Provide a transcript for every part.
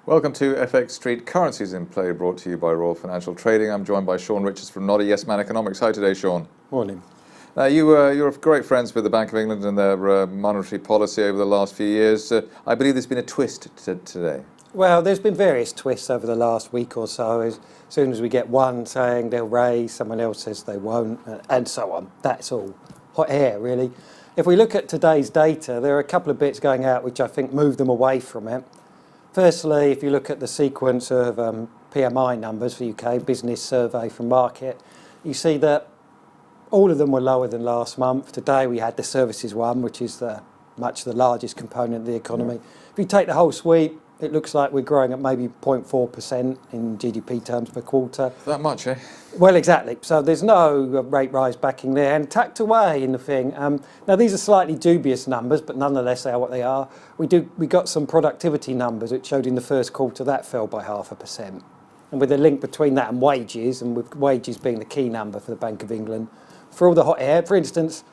Welcome to FX Street Currencies in Play, brought to you by Royal Financial Trading. I'm joined by Sean Richards from Noddy Yes Man Economics. Hi today, Sean. Morning. You're great friends with the Bank of England and their monetary policy over the last few years. I believe there's been a twist today. Well, there's been various twists over the last week or so. As soon as we get one saying they'll raise, someone else says they won't, and so on. That's all hot air, really. If we look at today's data, there are a couple of bits going out which I think move them away from it. Firstly, if you look at the sequence of PMI numbers for UK, business survey from market, you see that all of them were lower than last month. Today we had the services one, which is much the largest component of the economy. Yeah. If you take the whole sweep, it looks like we're growing at maybe 0.4% in GDP terms per quarter. That much, eh? Well, exactly. So there's no rate rise backing there. And tucked away in the thing, now these are slightly dubious numbers, but nonetheless they are what they are. We got some productivity numbers which showed in the first quarter that fell by 0.5%. And with a link between that and wages, and with wages being the key number for the Bank of England, for all the hot air, for instance,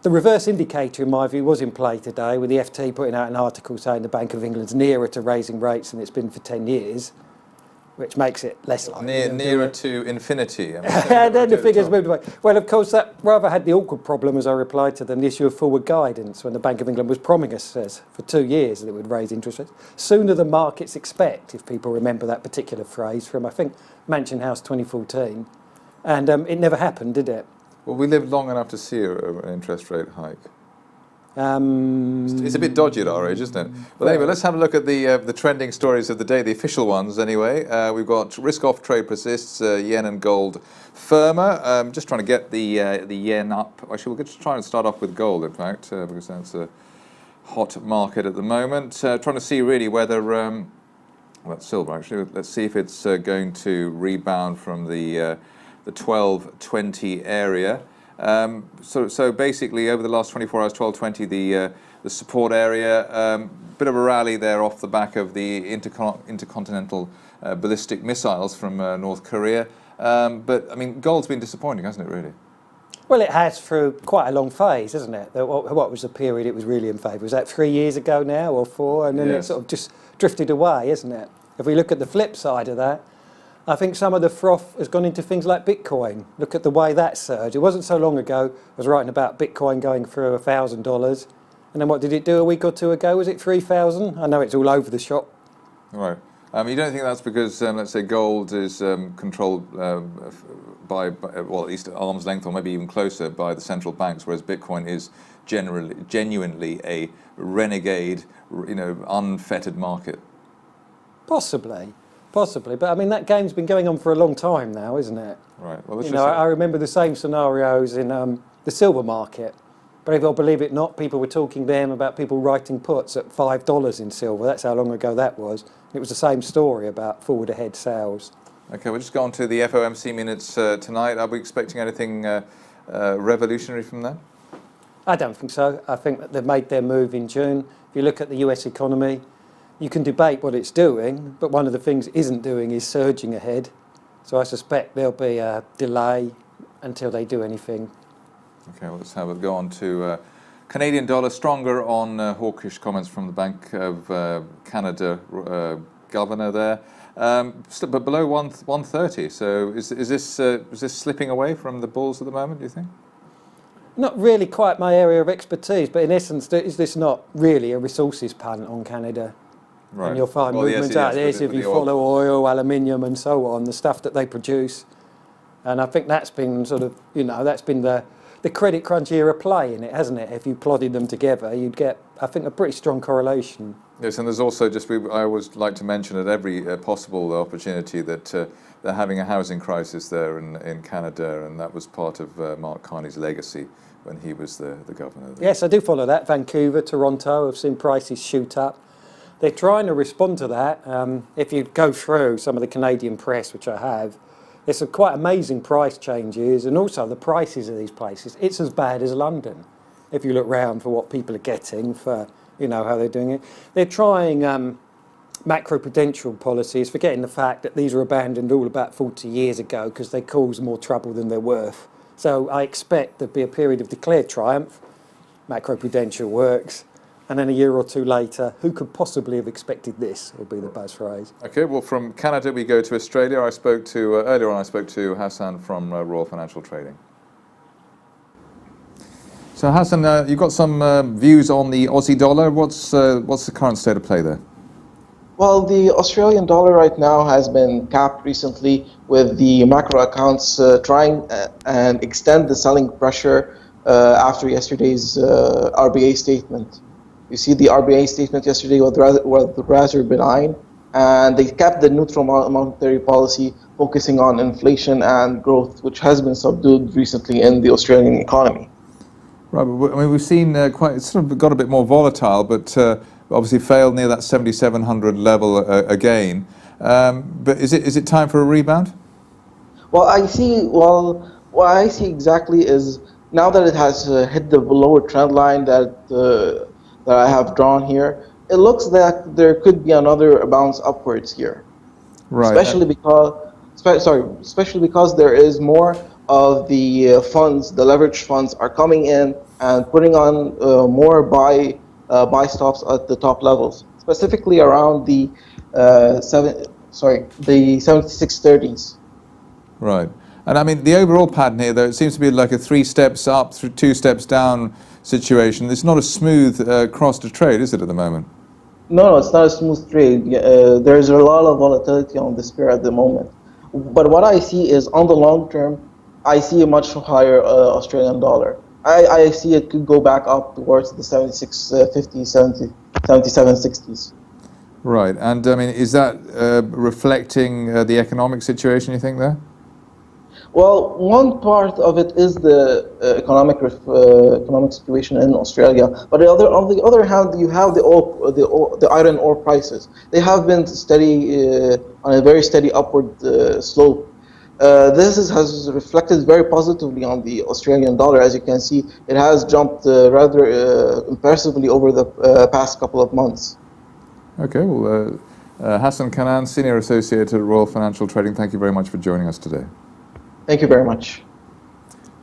the reverse indicator, in my view, was in play today, with the FT putting out an article saying the Bank of England's nearer to raising rates than it's been for 10 years, which makes it less likely. Nearer to infinity. And then the figures moved away. Well, of course, that rather had the awkward problem, as I replied to them, the issue of forward guidance, when the Bank of England was promising us for 2 years that it would raise interest rates sooner than markets expect, if people remember that particular phrase from, I think, Mansion House 2014. And it never happened, did it? Well, we lived long enough to see an interest rate hike. It's a bit dodgy at our age, isn't it? Well, anyway, let's have a look at the trending stories of the day, the official ones anyway. We've got risk-off trade persists, yen and gold firmer. Just trying to get the yen up. Actually, we'll try and start off with gold, in fact, because that's a hot market at the moment. Trying to see really whether, well, silver actually, let's see if it's going to rebound from the 1220 area. So basically over the last 24 hours, 1220, the support area, bit of a rally there off the back of the intercontinental ballistic missiles from North Korea. But I mean, gold's been disappointing, hasn't it, really? Well, it has through quite a long phase, hasn't it? What was the period it was really in favour? Was that 3 years ago now, or 4? And then It sort of just drifted away, isn't it? If we look at the flip side of that, I think some of the froth has gone into things like Bitcoin. Look at the way that surged. It wasn't so long ago, I was writing about Bitcoin going through $1,000. And then what did it do a week or two ago? Was it 3,000? I know it's all over the shop. Right. You don't think that's because, let's say, gold is controlled by, well, at least at arm's length or maybe even closer by the central banks, whereas Bitcoin is genuinely a renegade, unfettered market? Possibly, but I mean that game's been going on for a long time now, isn't it? Right. Well, I remember the same scenarios in the silver market. But if you'll believe it or not, people were talking then about people writing puts at $5 in silver. That's how long ago that was. It was the same story about forward ahead sales. Okay, we'll just go on to the FOMC minutes tonight. Are we expecting anything revolutionary from them? I don't think so. I think that they've made their move in June. If you look at the US economy, you can debate what it's doing, but one of the things it isn't doing is surging ahead. So I suspect there'll be a delay until they do anything. Okay, well, let's have a go on to Canadian dollar, stronger on hawkish comments from the Bank of Canada governor there, but below 130. So is this slipping away from the bulls at the moment, do you think? Not really quite my area of expertise, but in essence, is this not really a resources punt on Canada? Right. And you'll find movements out there if you follow oil, aluminium and so on, the stuff that they produce. And I think that's been sort of, that's been the credit crunch era play in it, hasn't it? If you plotted them together, you'd get, I think, a pretty strong correlation. Yes, and there's also I always like to mention at every possible opportunity that they're having a housing crisis there in Canada, and that was part of Mark Carney's legacy when he was the governor there. Yes, I do follow that. Vancouver, Toronto, I've seen prices shoot up. They're trying to respond to that. If you go through some of the Canadian press, which I have, there's some quite amazing price changes, and also the prices of these places. It's as bad as London, if you look round for what people are getting for, how they're doing it. They're trying macroprudential policies, forgetting the fact that these were abandoned all about 40 years ago because they cause more trouble than they're worth. So I expect there'll be a period of declared triumph. Macroprudential works. and then a year or two later, who could possibly have expected this, will be the buzz phrase. Okay, well, from Canada we go to Australia. Earlier on I spoke to Hassan from Royal Financial Trading. So Hassan, you've got some views on the Aussie dollar. What's the current state of play there? Well, the Australian dollar right now has been capped recently with the macro accounts trying and extend the selling pressure after yesterday's RBA statement. You see the RBA statement yesterday was rather benign, and they kept the neutral monetary policy focusing on inflation and growth, which has been subdued recently in the Australian economy. Right, but I mean, we've seen it's sort of got a bit more volatile, but obviously failed near that 7,700 level again. But is it time for a rebound? What I see exactly is now that it has hit the lower trend line that I have drawn here, it looks that there could be another bounce upwards here. Right. Especially because there is more of the funds, the leverage funds, are coming in and putting on more buy stops at the top levels, specifically around the 7630s. Right. And I mean, the overall pattern here, though, it seems to be like a 3 steps up through 2 steps down situation. It's not a smooth cross to trade, is it, at the moment? No, it's not a smooth trade. There's a lot of volatility on this pair at the moment. But what I see is, on the long term, I see a much higher Australian dollar. I see it could go back up towards the 76.50, 77.60s. Right. And I mean, is that reflecting the economic situation, you think, there? Well, one part of it is the economic situation in Australia, but on the other hand, you have the iron ore prices. They have been steady on a very steady upward slope. This has reflected very positively on the Australian dollar. As you can see, it has jumped rather impressively over the past couple of months. Okay. Well, Hassan Kanan, Senior Associate at Royal Financial Trading, thank you very much for joining us today. Thank you very much.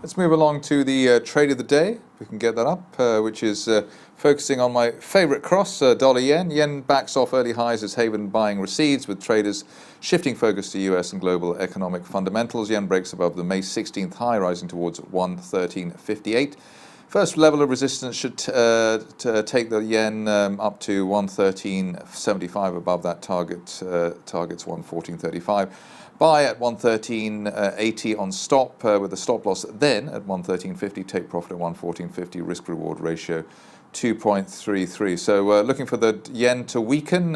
Let's move along to the trade of the day. We can get that up, which is focusing on my favorite cross, dollar yen. Yen backs off early highs as Haven buying recedes, with traders shifting focus to US and global economic fundamentals. Yen breaks above the May 16th high, rising towards 113.58. First level of resistance should take the yen up to 113.75. Above that target's 114.35. Buy at 113.80 on stop with a stop loss then at 113.50. Take profit at 114.50. Risk reward ratio 2.33. So looking for the yen to weaken.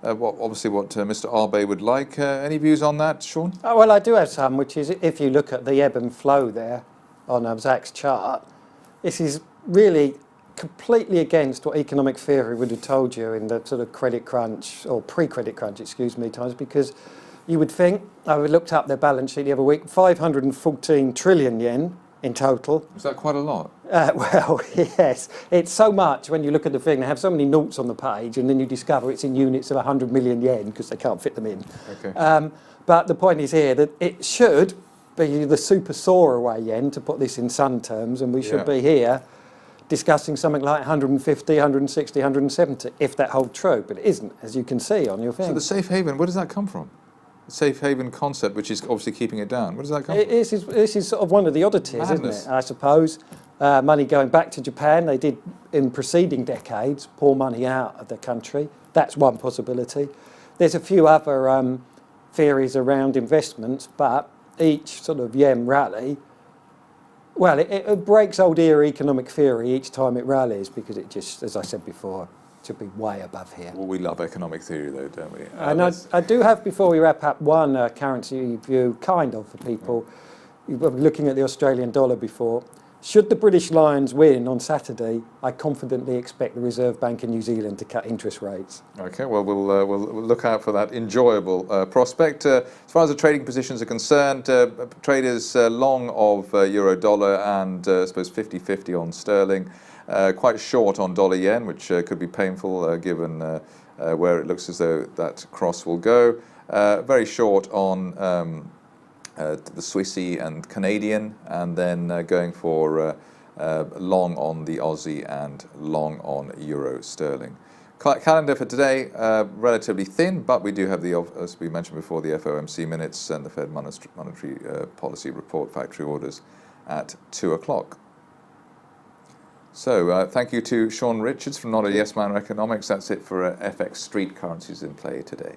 Obviously what Mr. Arbe would like. Any views on that, Sean? Oh, well, I do have some, which is if you look at the ebb and flow there on Zach's chart, this is really completely against what economic theory would have told you in the sort of credit crunch, or pre-credit crunch, excuse me, times, because you would think, I looked up their balance sheet the other week, 514 trillion yen in total. Is that quite a lot? Well, yes. It's so much when you look at the thing. They have so many noughts on the page, and then you discover it's in units of 100 million yen because they can't fit them in. Okay. But the point is here that it should be the super soar away yen, to put this in sun terms, and we should be here discussing something like 150, 160, 170, if that holds true. But it isn't, as you can see on your thing. So the safe haven, where does that come from? The safe haven concept, which is obviously keeping it down. Where does that come from? This is sort of one of the oddities, Madness. isn't it? I suppose. Money going back to Japan. They did, in preceding decades, pour money out of the country. That's one possibility. There's a few other theories around investments, but each sort of yen rally, well, it breaks old era economic theory each time it rallies, because it just, as I said before, should be way above here. Well, we love economic theory, though, don't we? And I do have, before we wrap up, one currency view, kind of, for people. You were looking at the Australian dollar before. Should the British Lions win on Saturday, I confidently expect the Reserve Bank of New Zealand to cut interest rates. Okay, well, we'll look out for that enjoyable prospect. As far as the trading positions are concerned, traders long of euro dollar and I suppose 50-50 on sterling. Quite short on dollar yen, which could be painful given where it looks as though that cross will go. Very short on the Swissy and Canadian, and then going for long on the Aussie and long on Euro sterling. Calendar for today, relatively thin, but we do have as we mentioned before, the FOMC minutes and the Fed monetary policy report, factory orders at 2 o'clock. So thank you to Sean Richards from Not a Yes Man Economics. That's it for FX Street Currencies in Play today.